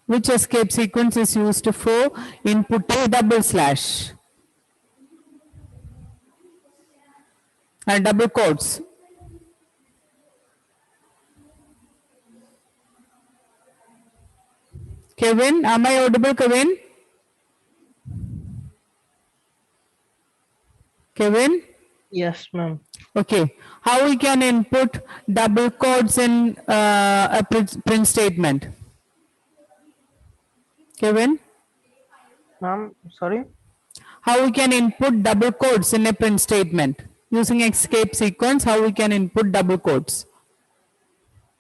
Which escape sequence is used for inputting double slash and double quotes? Kevin, am I audible, Kevin? Kevin? Yes, ma'am. Okay. How we can input double quotes in a print statement? Kevin? Ma'am, sorry. How we can input double quotes in a print statement? Using escape sequence, how we can input double quotes?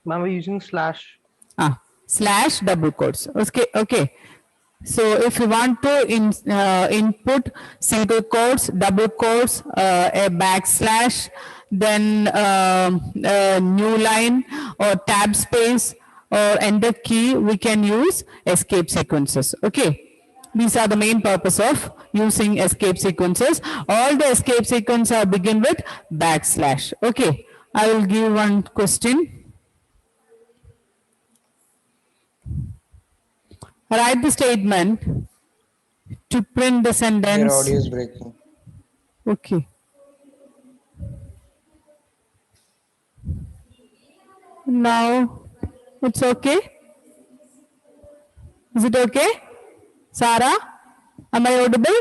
Ma'am, we're using slash. Slash double quotes. Okay, okay. So if you want to input single quotes, double quotes, a backslash, then a new line or tab space or enter key, we can use escape sequences. Okay. These are the main purpose of using escape sequences. All the escape sequences are begin with backslash. Okay. I will give one question. Write the statement to print the sentence. Your audio is breaking. Okay. Now it's okay. Is it okay? Sarah, am I audible?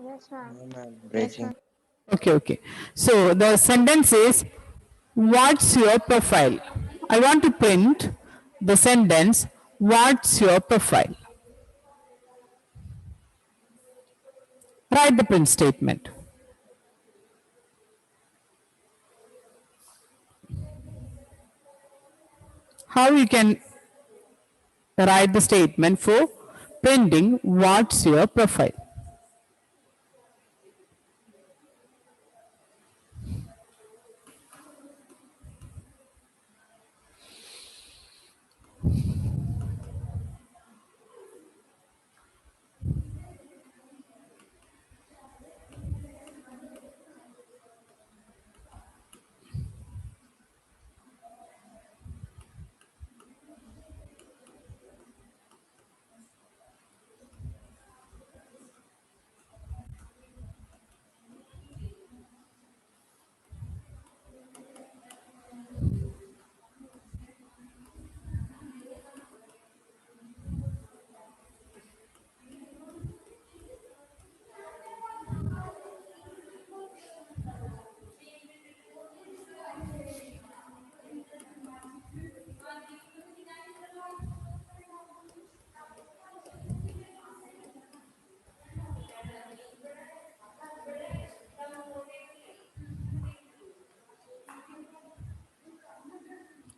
Yes, ma'am. No, ma'am, breaking. Okay, okay. So the sentence is, what's your profile? I want to print the sentence, what's your profile? Write the print statement. How you can write the statement for printing what's your profile?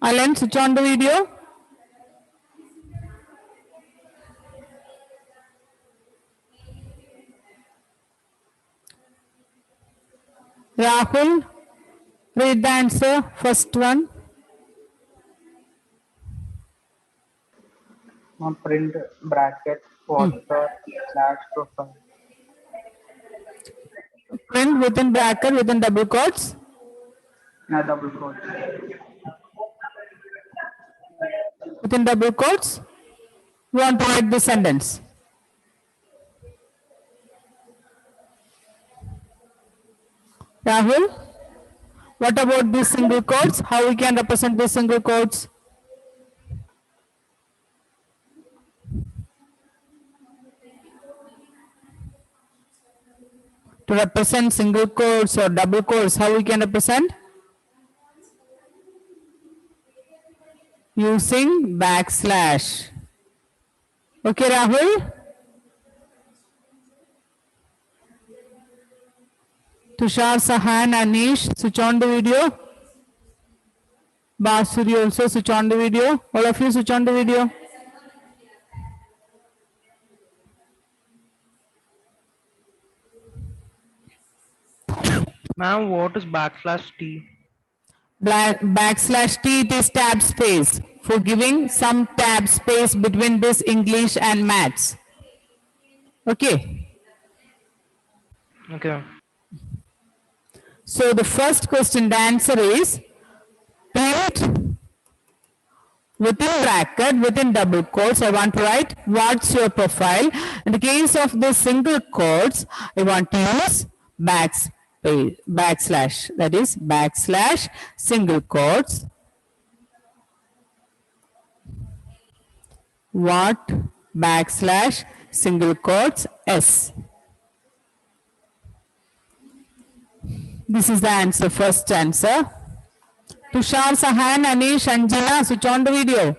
Alan, switch on the video. Rahul, read the answer, first one. Print bracket water slash profile. Print within bracket, within double quotes. Yeah, double quotes. Within double quotes. You want to write the sentence. Rahul, what about these single quotes? How we can represent these single quotes? To represent single quotes or double quotes, how we can represent? Using backslash. Okay, Rahul? Tushar, Sahan, Anish, switch on the video. Basuri also switch on the video. All of you switch on the video. Ma'am, what is backslash T? Backslash T, it is tab space for giving some tab space between this English and maths. Okay. Okay. So the first question, the answer is print within bracket, within double quotes, I want to write what's your profile. In the case of the single quotes, I want to use backslash, that is backslash single quotes. What backslash single quotes S. This is the answer, first answer. Tushar, Sahan, Anish, Anjana, switch on the video.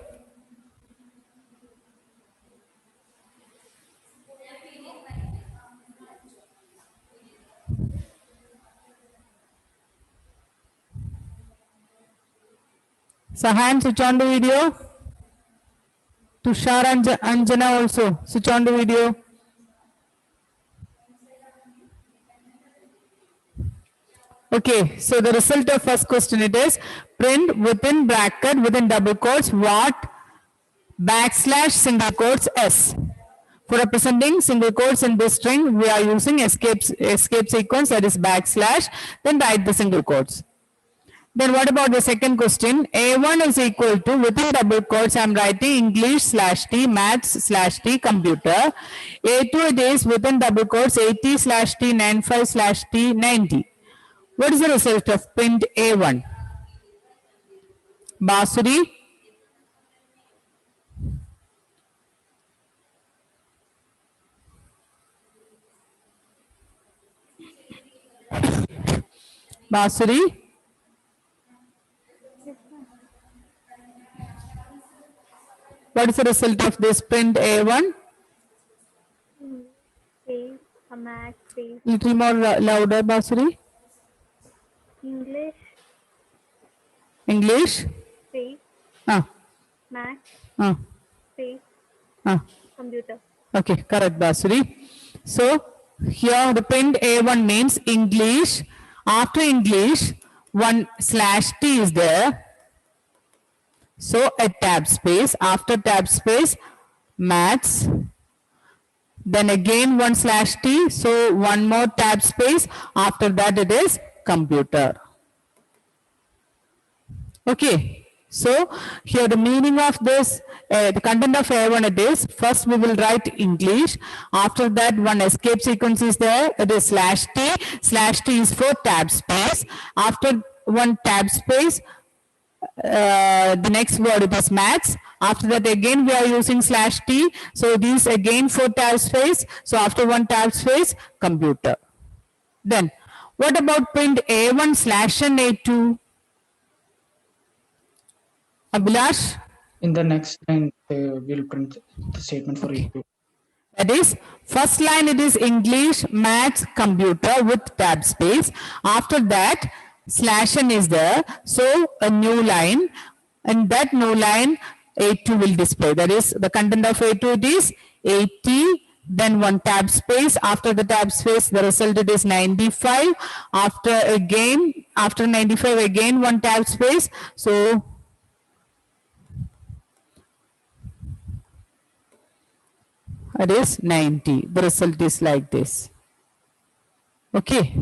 Sahan, switch on the video. Tushar and Anjana also, switch on the video. Okay, so the result of first question it is print within bracket, within double quotes, what backslash single quotes S. For representing single quotes in this string, we are using escape sequence, that is backslash, then write the single quotes. Then what about the second question? A1 is equal to, within double quotes, I am writing English slash T, maths slash T, computer. A2 it is within double quotes, 80 slash T, 95 slash T, 90. What is the result of print A1? Basuri? Basuri? What is the result of this print A1? Space, a math, space, Little more louder, Basuri. English, English? space, Ah, math, ah, space, ah. computer. Okay, correct, Basuri. So here the print A1 means English. After English, one slash T is there. So a tab space. After tab space, maths. Then again one slash T. So one more tab space. After that it is computer. Okay. So here the meaning of this, the content of A1 it is, first we will write English. After that one escape sequence is there, it is slash T. Slash T is for tab space. After one tab space, the next word it is maths. After that again we are using slash T. So it is again for tab space. So after one tab space, computer. Then what about print A1 slash and A2? Abhilash? In the next line, we'll print the statement for A2. That is, first line it is English, maths, computer with tab space. After that, slash n is there. So a new line, and that new line A2 will display. That is, the content of A2 it is 80, then one tab space. After the tab space, the result it is 95. After 95 again one tab space. So it is 90. The result is like this. Okay.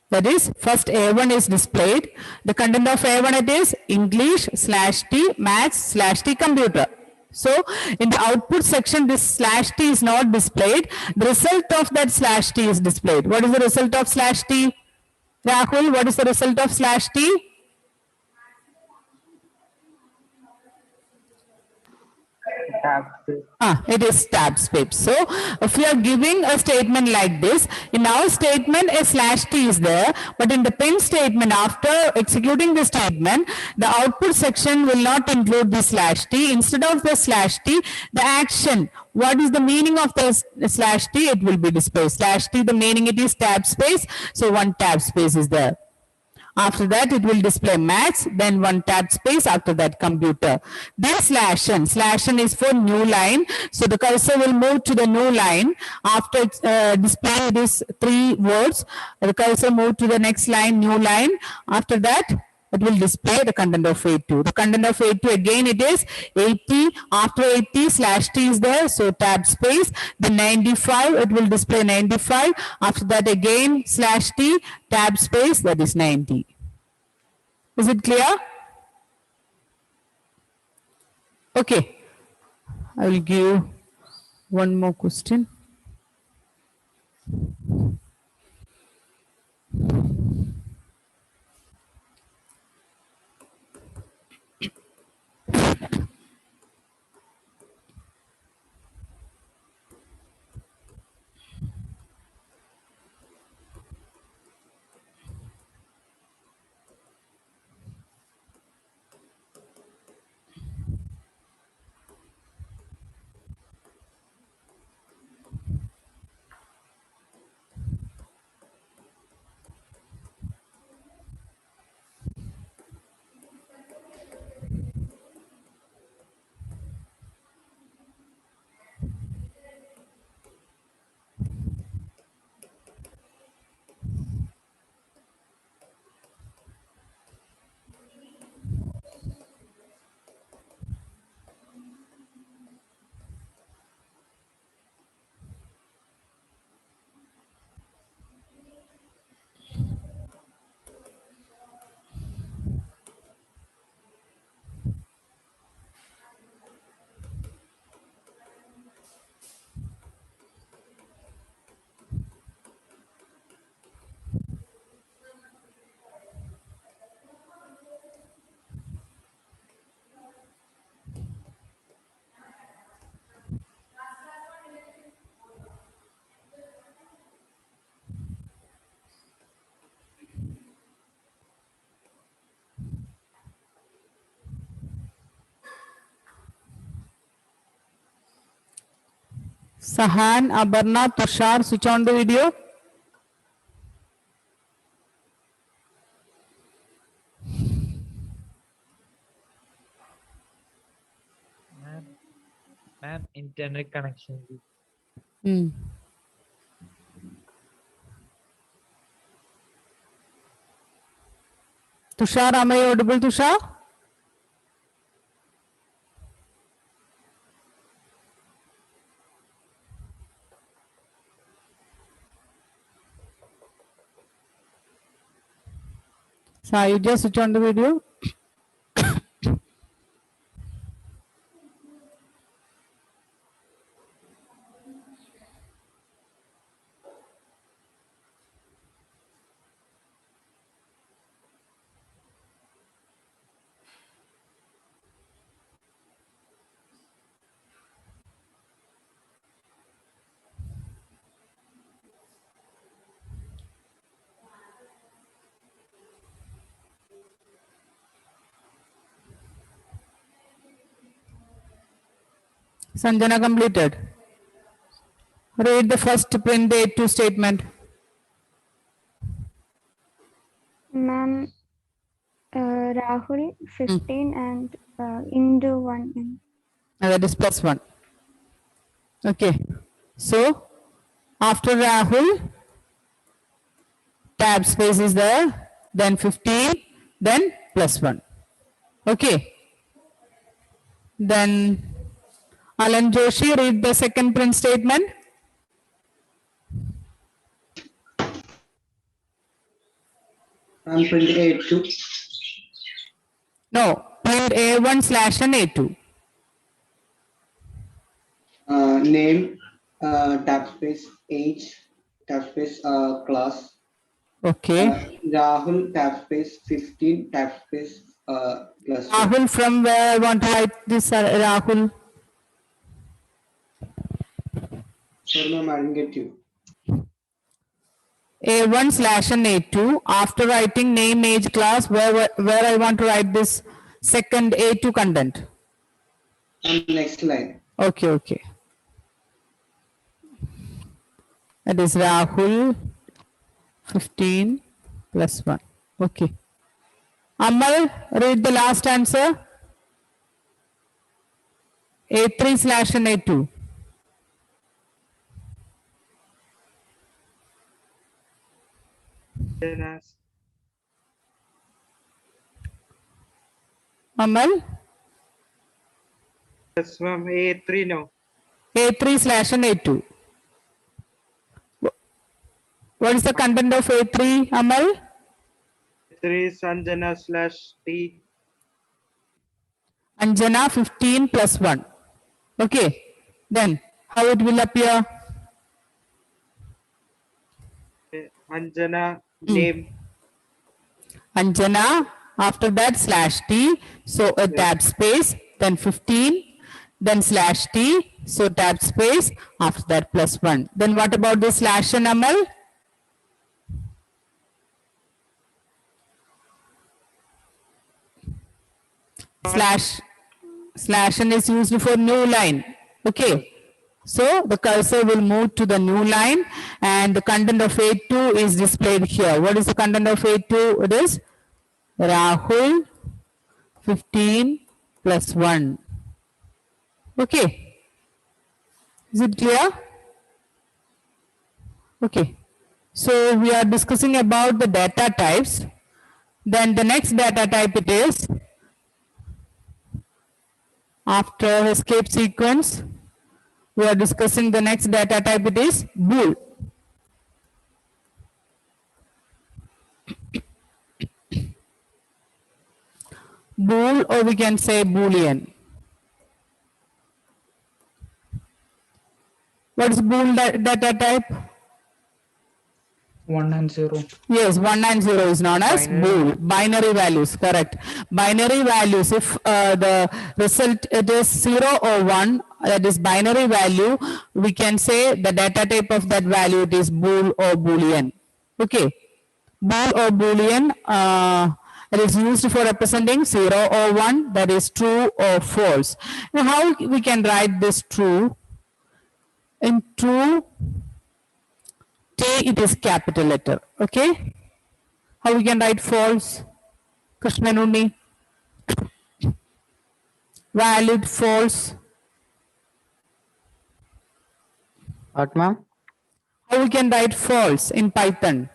That is, first A1 is displayed. The content of A1 it is English slash T, maths slash T, computer. So in the output section, this slash T is not displayed. The result of that slash T is displayed. What is the result of slash T? Rahul, what is the result of slash T? Tab space. It is tab space. So if we are giving a statement like this, in our statement a slash T is there, but in the print statement, after executing the statement, the output section will not include the slash T. Instead of the slash T, the action, what is the meaning of the slash T? It will be displayed. Slash T, the meaning it is tab space. So one tab space is there. After that, it will display maths, then one tab space, after that computer. Then slash n is for new line. So the cursor will move to the new line. After displaying these three words, the cursor move to the next line, new line. After that, it will display the content of A2. The content of A2 again it is 80. After 80 slash T is there, so tab space. Then 95, it will display 95. After that again slash T, tab space, that is 90. Is it clear? Okay, I will give one more question. Sahan, Abarna, Tushar, switch on the video. Ma'am, internet connection. Hmm. Tushar, am I audible, Tushar? So you just switch on the video. Sanjana completed. Read the first print date to statement. Ma'am, Rahul 15 and Indu 1. And that is plus 1. Okay. So after Rahul, tab space is there, then 15, then plus 1. Okay. Then Alan Joshi, read the second print statement. And print A2. No, print A1 slash and A2. Name, tab space, age, tab space, class. Okay. Rahul, tab space, 15, tab space, plus 1. Rahul, from where I want to write this, Rahul? Sorry, ma'am, I didn't get you. A1 slash and A2. After writing name, age, class, where I want to write this second A2 content. And next line. Okay, okay. That is Rahul 15 plus 1. Okay. Amal, read the last answer. A3 slash and A2. Amal? Yes, ma'am. A3 now. A3 slash and A2. What is the content of A3, Amal? A3 Sanjana slash T. Anjana 15 plus 1. Okay. Then how it will appear? Anjana name. Anjana, after that slash t, so a tab space, then 15, then slash t, so tab space, after that plus 1. Then what about the slash and Amal? Slash n is used for new line. Okay. So the cursor will move to the new line and the content of A2 is displayed here. What is the content of A2? It is Rahul 15 plus 1. Okay. Is it clear? Okay. So we are discussing about the data types. Then the next data type it is, after escape sequence, we are discussing the next data type, it is bool. Bool, or we can say boolean. What is bool data type? 1 and 0. Yes, 1 and 0 is known as bool. Binary values, correct. Binary values, if the result it is 0 or 1, that is binary value, we can say the data type of that value it is bool or boolean. Okay. Bool or boolean, it is used for representing 0 or 1, that is true or false. Now how we can write this true? In true, T it is capital letter. Okay. How we can write false? Krishnanuni. Valid, false. What, ma'am? How we can write false in Python?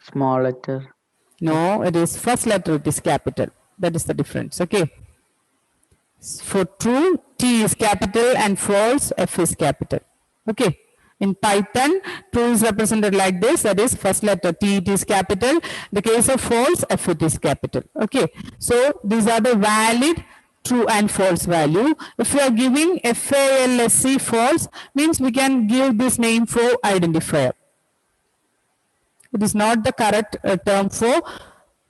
Small letter. No, it is first letter, it is capital. That is the difference. Okay. For true, T is capital and false, F is capital. Okay. In Python, true is represented like this, that is first letter T it is capital. In the case of false, F it is capital. Okay. So these are the valid, true and false value. If we are giving FALSC false, means we can give this name for identifier. It is not the correct term for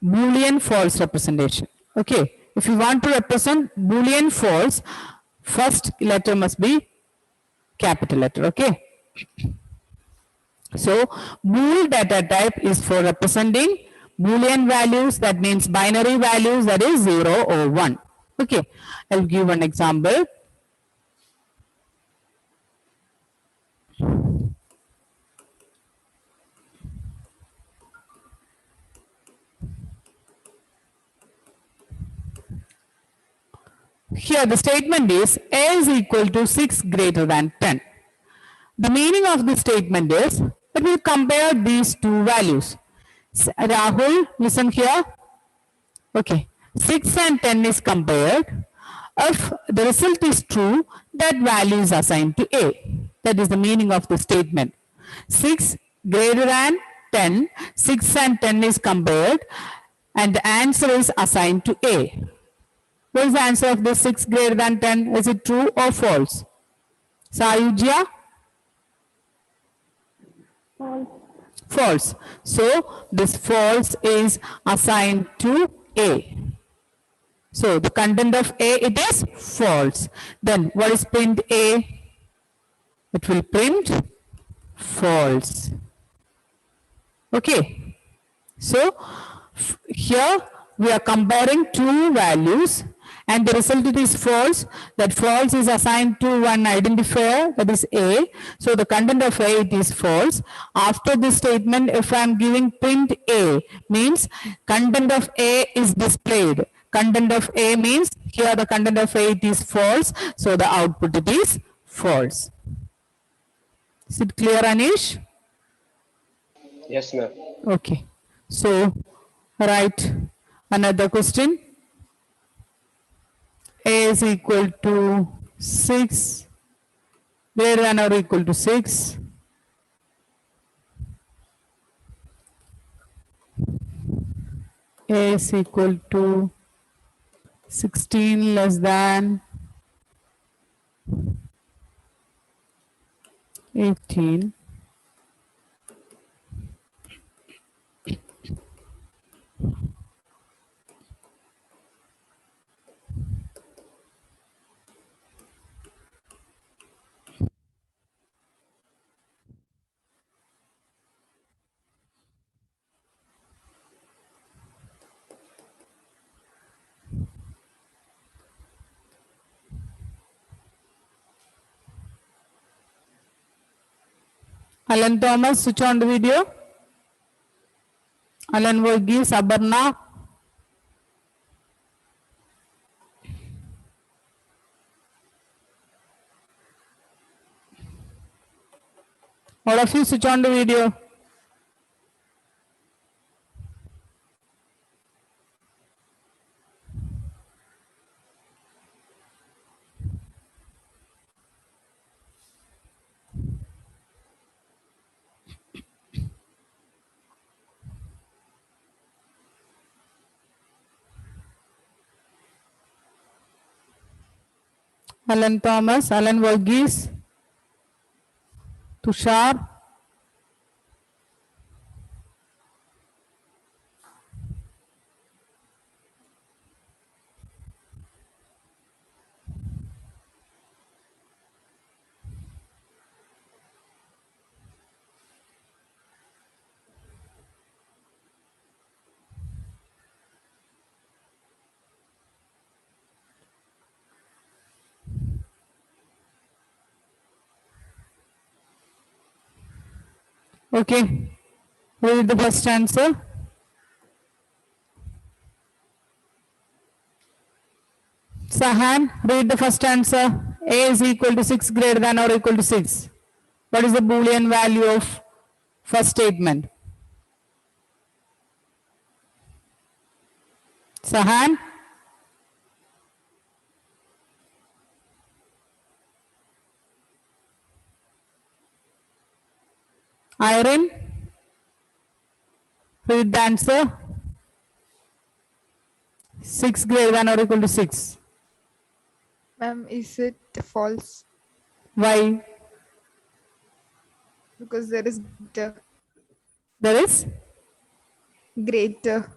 Boolean false representation. Okay. If you want to represent Boolean false, first letter must be capital letter. Okay. So bool data type is for representing Boolean values, that means binary values, that is 0 or 1. Okay. I'll give one example. Here the statement is A is equal to 6 greater than 10. The meaning of this statement is that we compare these two values. Rahul, listen here. Okay. 6 and 10 is compared. If the result is true, that value is assigned to A. That is the meaning of the statement. 6 greater than 10, 6 and 10 is compared and the answer is assigned to A. What is the answer of this 6 greater than 10? Is it true or false? Sayujya? False. False. So this false is assigned to A. So the content of A, it is false. Then what is print A? It will print false. Okay. So here we are comparing two values and the result it is false. That false is assigned to one identifier, that is A. So the content of A, it is false. After this statement, if I am giving print A, means content of A is displayed. Content of A means here the content of A, it is false. So the output it is false. Is it clear, Anish? Yes, ma'am. Okay. So write another question. A is equal to 6, greater than or equal to 6. A is equal to 16 less than 18. Alan Thomas, switch on the video. Alan Verghese, Abarna. All of you switch on the video. Alan Thomas, Alan Verghese, Tushar. Okay, read the first answer. Sahan, read the first answer. A is equal to 6 greater than or equal to 6. What is the Boolean value of first statement? Sahan? Irene? Read the answer. 6 greater than or equal to 6. Ma'am, is it false? Why? Because there is There is? greater.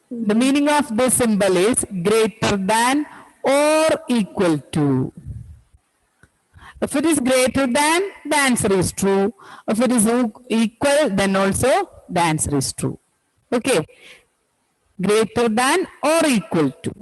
The meaning of this symbol is greater than or equal to. If it is greater than, the answer is true. If it is equal, then also the answer is true. Okay. Greater than or equal to.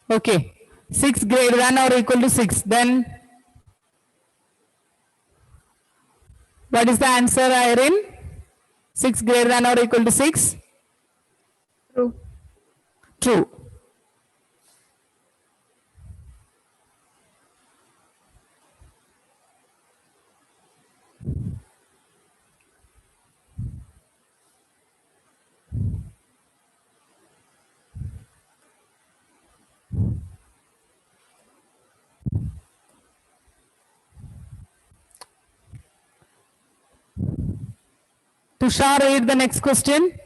Okay. 6 greater than or equal to 6. Then what is the answer, Irene? 6 greater than or equal to 6? True. True. Tushar, read the next question.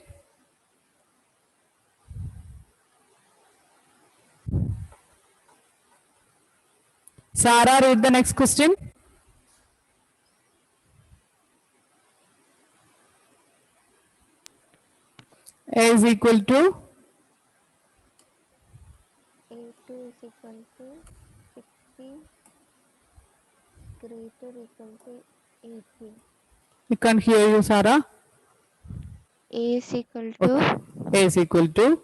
Sarah, read the next question. A is equal to A2 is equal to 60 greater equal to 80. We can't hear you, Sarah. A is equal to A is equal to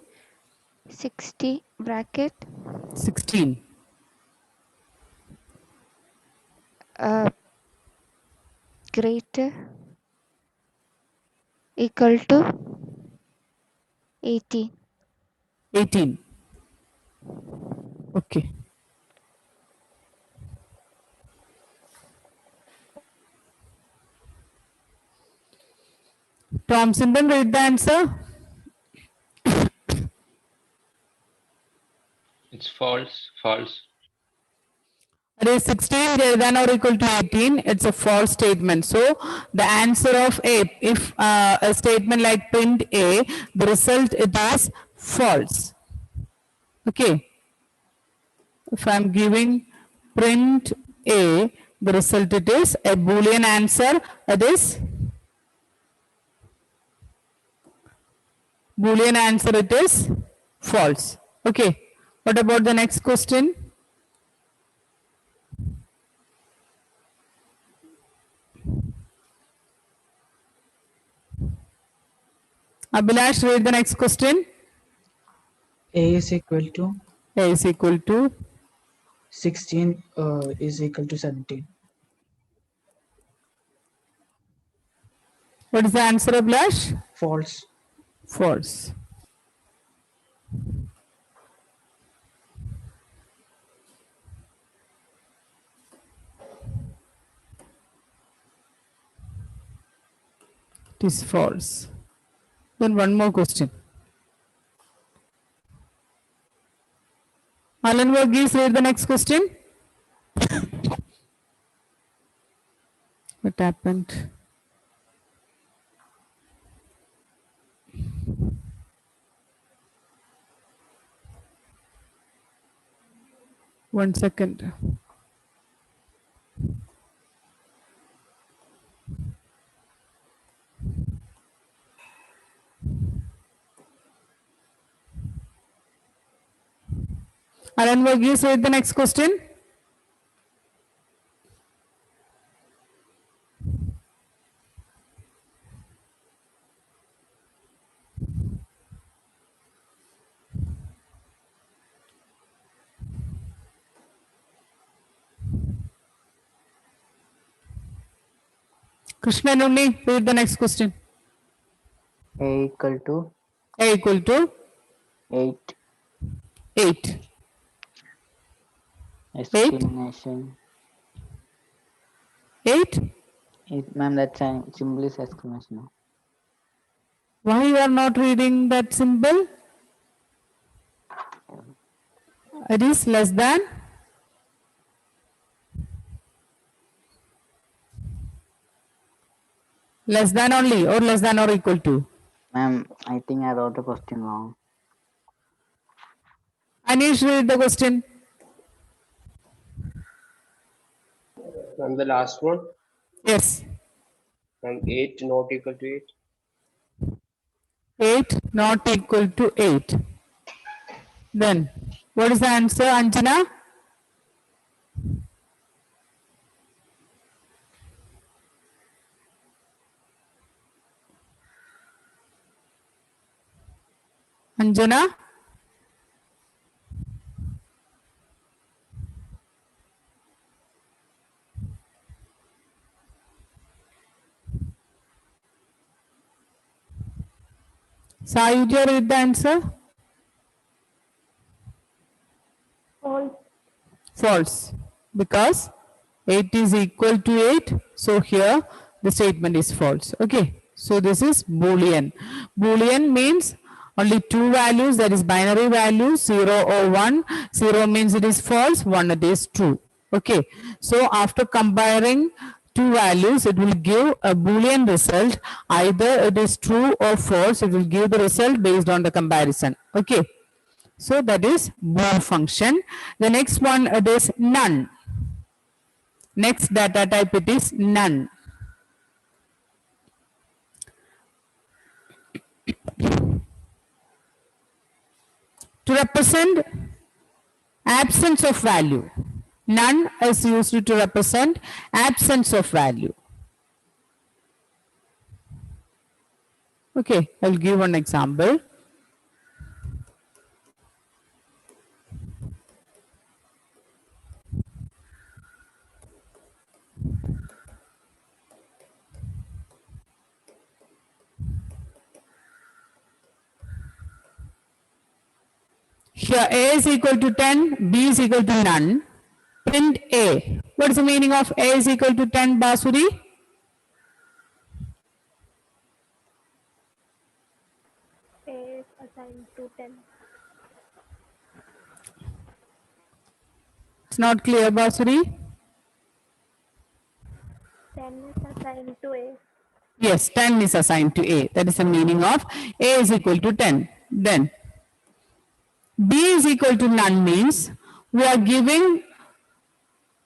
60 bracket 16. Greater equal to 80. 18. Okay. Tom Simban, read the answer. It's false. False. It is 16 greater than or equal to 18. It's a false statement. So the answer of A, if a statement like print A, the result it is false. Okay. If I'm giving print A, the result it is a Boolean answer. It is Boolean answer. It is false. Okay. What about the next question? Abhilash, read the next question. A is equal to A is equal to 16 is equal to 17. what is the answer, Abhilash? False. False. It is false. Then one more question. Alan Verghese, read the next question. What happened? One second. Alan Verghese, read the next question. Krishna Nunni, read the next question. A equal to A equal to 8. 8. Exclamation. 8? Ma'am, that's a symbol is exclamation. Why you are not reading that symbol? It is less than? Less than only or less than or equal to? Ma'am, I think I wrote the question wrong. Anish, read the question. And the last one. Yes. And 8 not equal to 8. 8 not equal to 8. Then, what is the answer, Anjana? Anjana? Sayuja, read the answer. False. False. Because 8 is equal to 8. So here the statement is false. Okay. So this is Boolean. Boolean means only two values, that is binary values, 0 or 1. 0 means it is false, 1 it is true. Okay. So after comparing two values, it will give a Boolean result. Either it is true or false, it will give the result based on the comparison. Okay. So that is bool function. The next one it is none. Next data type it is none. To represent absence of value. None is used to represent absence of value. Okay, I'll give one example. Here A is equal to 10, B is equal to none. Print A. What is the meaning of A is equal to 10, Basuri? A is assigned to 10. It's not clear, Basuri. 10 is assigned to A. Yes, 10 is assigned to A. That is the meaning of A is equal to 10. Then B is equal to none means we are giving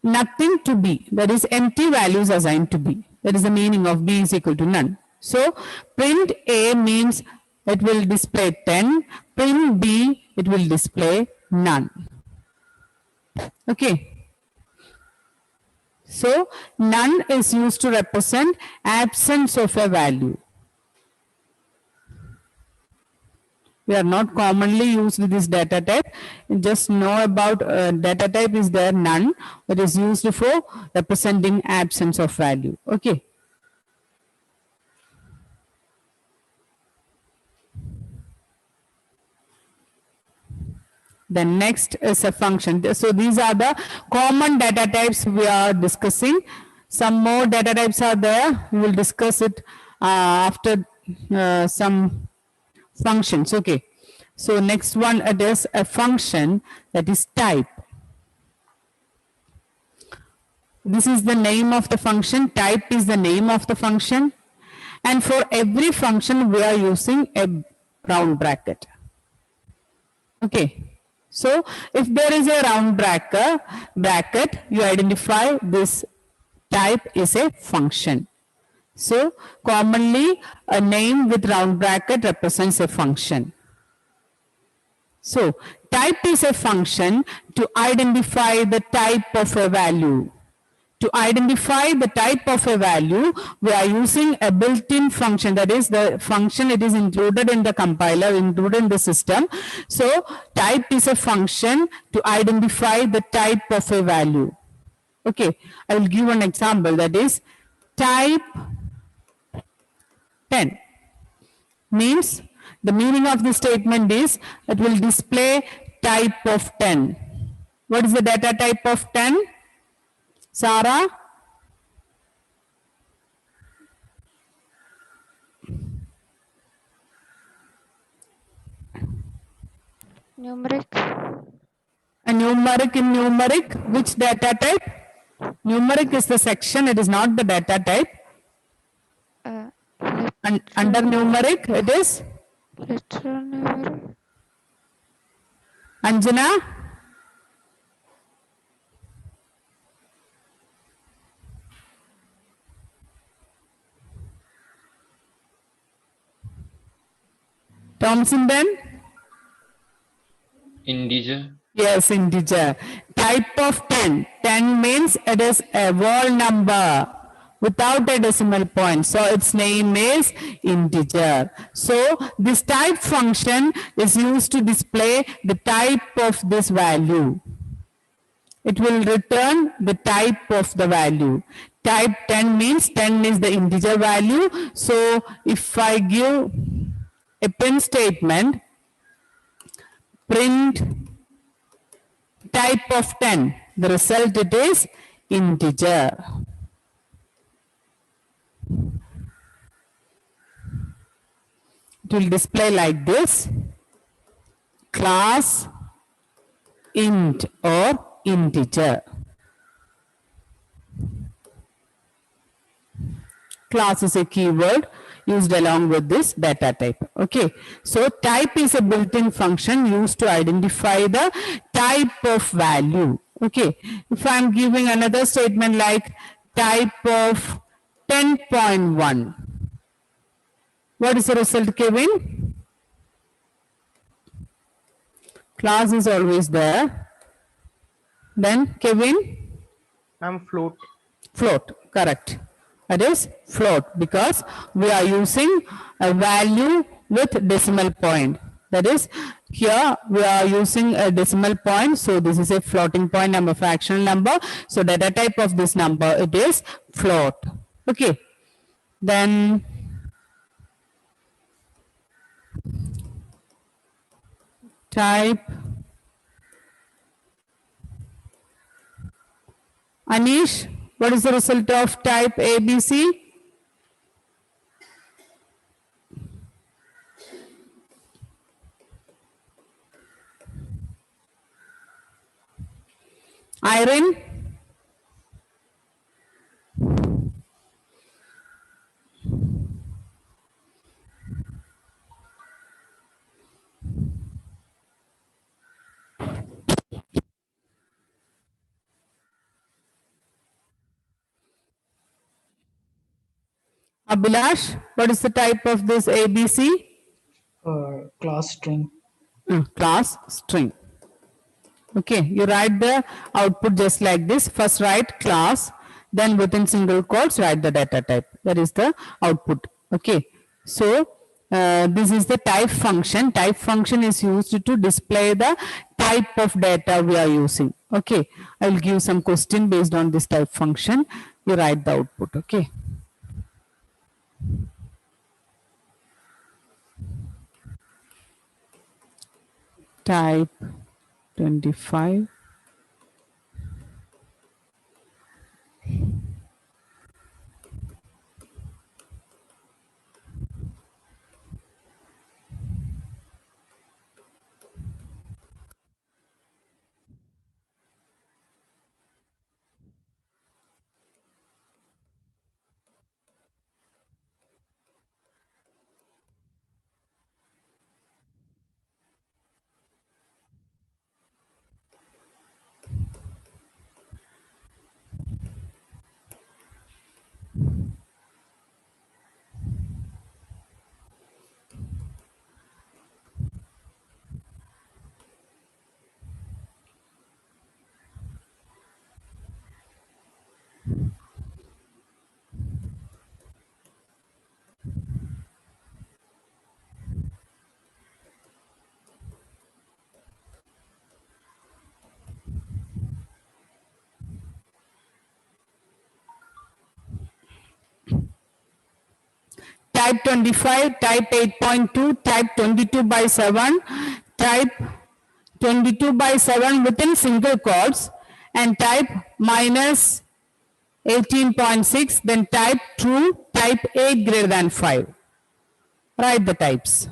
nothing to B. That is empty values assigned to B. That is the meaning of B is equal to none. So print A means it will display 10. Print B, it will display none. Okay. So none is used to represent absence of a value. We are not commonly used with this data type. Just know about data type is there none, that is used for representing absence of value. Okay. Then next is a function. So these are the common data types we are discussing. Some more data types are there. We will discuss it after some functions. Okay. So next one, it is a function that is type. This is the name of the function. Type is the name of the function. And for every function, we are using a round bracket. Okay. So if there is a round bracket, you identify this type is a function. So commonly a name with round bracket represents a function. So type is a function to identify the type of a value. To identify the type of a value, we are using a built-in function. That is the function, it is included in the compiler, included in the system. So type is a function to identify the type of a value. Okay, I will give an example, that is type 10. Means the meaning of the statement is it will display type of 10. What is the data type of 10? Sarah? Numeric. A numeric in numeric, which data type? Numeric is the section, it is not the data type. Under numeric, it is? Literal numeric. Anjana? Thompson then? Integer. Yes, integer. Type of 10. 10 means it is a whole number without a decimal point. So its name is integer. So this type function is used to display the type of this value. It will return the type of the value. Type 10 means 10 is the integer value. So if I give a print statement, print type of 10, the result it is integer. It will display like this, class int or integer. Class is a keyword used along with this data type. Okay, so type is a built-in function used to identify the type of value. Okay, if I am giving another statement like type of 10.1, what is the result, Kevin? Class is always there. Then Kevin? Float. Float, correct. That is float because we are using a value with decimal point. That is, here we are using a decimal point. So this is a floating point number, fractional number. So data type of this number, it is float. Okay. Then type Anish, what is the result of type ABC? Irene? Abhilash, what is the type of this ABC? Class string. Class string. Okay, you write the output just like this. First write class, then within single quotes write the data type. That is the output. Okay, so this is the type function. Type function is used to display the type of data we are using. Okay, I will give some question based on this type function. You write the output. Okay. Type 25. Type 25, type 8.2, type 22 by 7, type 22 by 7 within single quotes, and type minus 18.6, then type true, type 8 greater than 5. Write the types.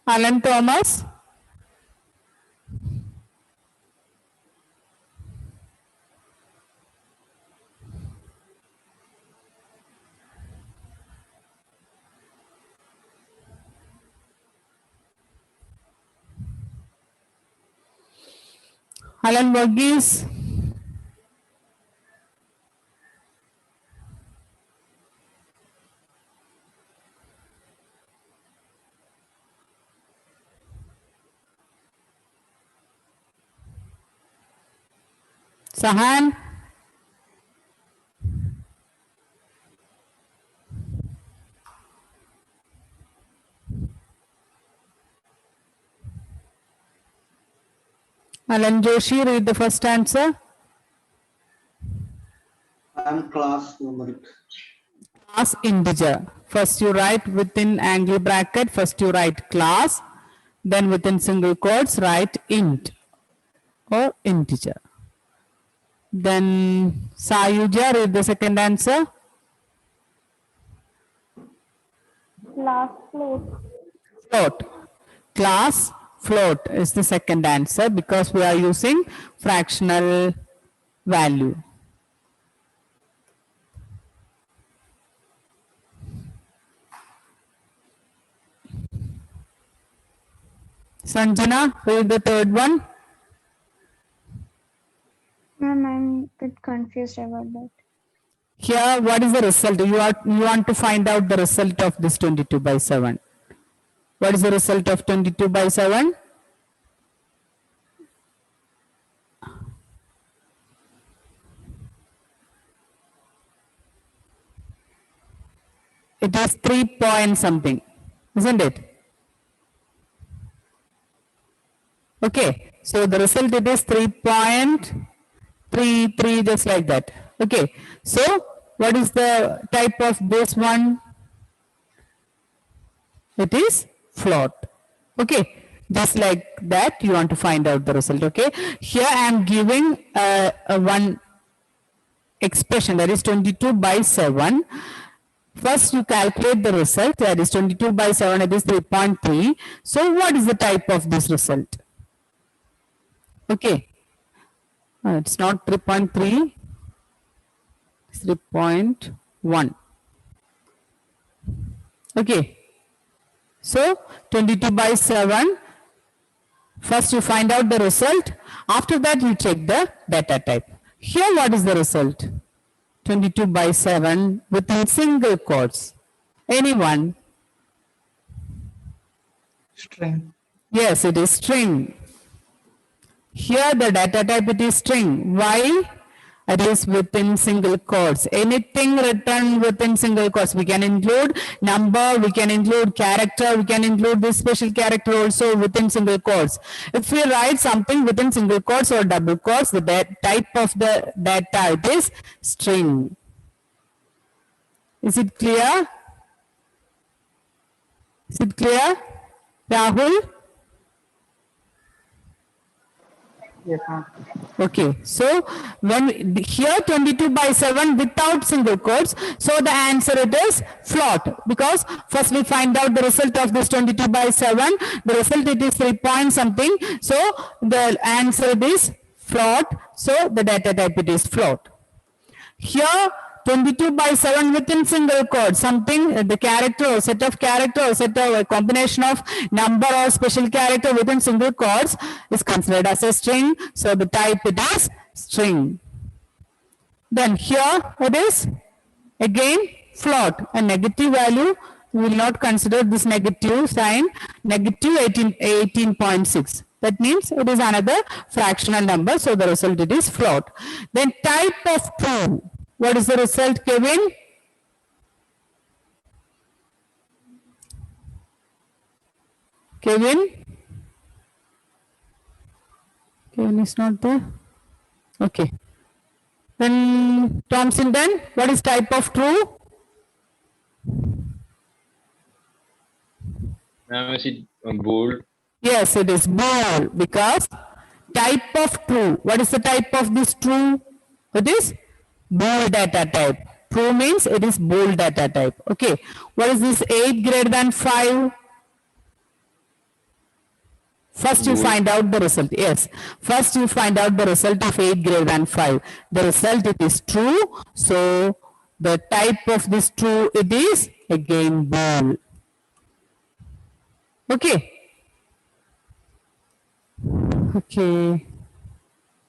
Alan Thomas. Alan Burgess. Sahan. Alan Joshi, read the first answer. I'm class numeric. Class integer. First you write within angle bracket, first you write class, then within single quotes write int or integer. Then Sayuja, read the second answer. Class float. Float. class float is the second answer because we are using fractional value. Sanjana, read the third one. Ma'am, I'm a bit confused about that. Here, what is the result? You want to find out the result of this 22 by 7. What is the result of 22 by 7? It is 3 point something, isn't it? Okay, so the result it is 3.33, just like that. Okay, so what is the type of this one? It is float. Okay, just like that you want to find out the result. Okay, here I am giving one expression, that is 22 by 7. First you calculate the result, that is 22 by 7, it is 3.3. So what is the type of this result? Okay, it's not 3.3, it's 3.1. Okay, so 22 by 7, first you find out the result, after that you check the data type. Here what is the result? 22 by 7 within single quotes. Anyone? String. Yes, it is string. Here the data type it is string. Why? It is within single quotes. Anything written within single quotes. We can include number, we can include character, we can include this special character also within single quotes. If we write something within single quotes or double quotes, the type of the data it is string. Is it clear? Is it clear? Rahul? Yes, ma'am. Okay, so when here 22 by 7 without single quotes, so the answer it is float, because first we find out the result of this 22 by 7, the result it is 3 point something, so the answer it is float, so the data type it is float. Here 22 by 7 within single quotes, something the character or set of character or set of a combination of number or special character within single quotes is considered as a string, so the type it is string. Then here it is again float, a negative value, we will not consider this negative sign, negative 18.6. That means it is another fractional number, so the result it is float. Then type of true. What is the result, Kevin? Kevin? Kevin is not there. Okay. Then Thompson, then what is type of true? Is it bold? Yes, it is bold, because type of true. What is the type of this true? It is bold data type. True means it is bold data type. Okay. What is this 8 greater than 5? First you find out the result. Yes. First you find out the result of 8 greater than 5. The result it is true. So the type of this true it is again bold. Okay. Okay.